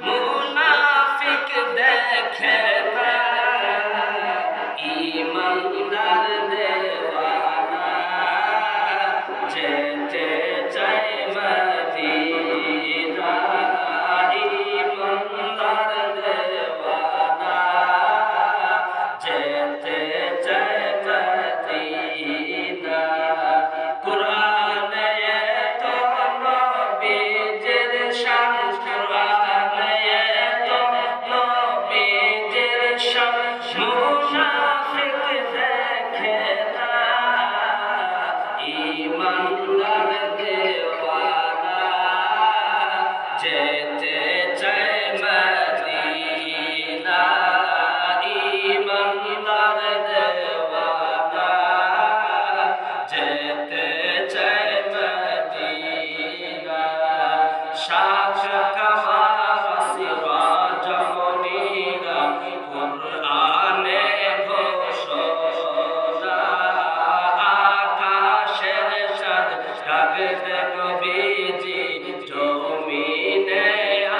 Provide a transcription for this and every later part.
মুনাফিক দেখে না ইমানদার দেওয়ানা যেতে চায় মদিনা ইমানদার দেওয়ানা যেতে চায় মদিনা কুরআনে তো নবীজির শান কুরআনে তো নবীজির শান মুনাফিক দেখে না ইমানদার দেওয়ানা যেতে চায় মদিনা ইমানদার দেওয়ানা যেতে চায় মদিনা শাহ কামাল সিরাজ মুনীরা কুরআনে ঘোষণা আকাশের চাঁদ ডাকে নবীজি জমিনে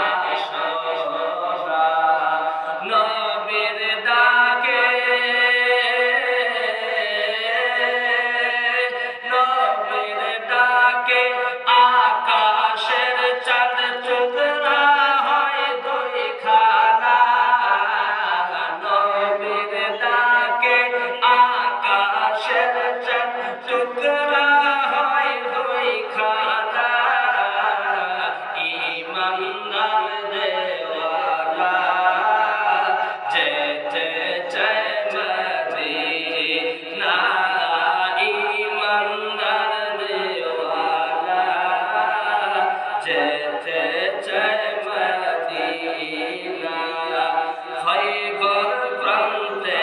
আসরা নবীর ডাকে নবীর ডাকে আকাশের চাঁদ টুকরা হয় দুইখানা নবীর ডাকে আকাশের চাঁদ টুকরা হয় দুইখানা ইমানদার দেওয়ানা যেতে চায় মদিনা ইমানদার দেওয়ানা যেতে চায় মদিনা খৈবর প্রান্তে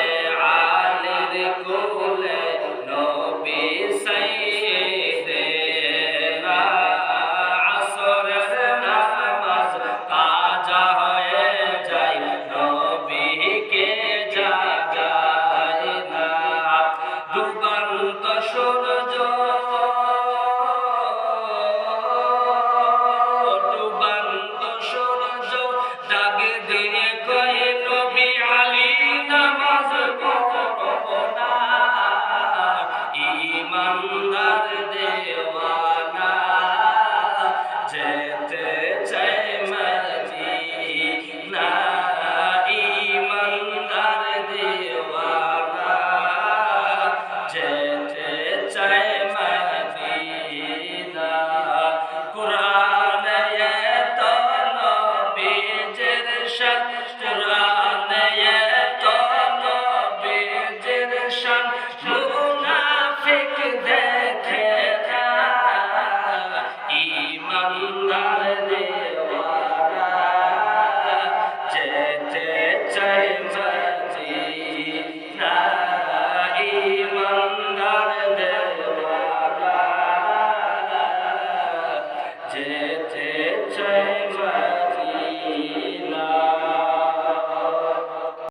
আলীর কোলে নবী সাইয়েদেনা আসরের নামাজ কাজা হয়ে যায় নবীকে জাগায় না ডুবন্ত সূর্য ডুবন্ত সূর্য ডাকে দিয়ে কয় নবী আলী নামাজ পড়ো না ইমানদার দেওয়ানা যেতে চায় মদিনা ইমানদার দেওয়ানা যেতে চায় মদিনা কুরআনে তো নবীজির শান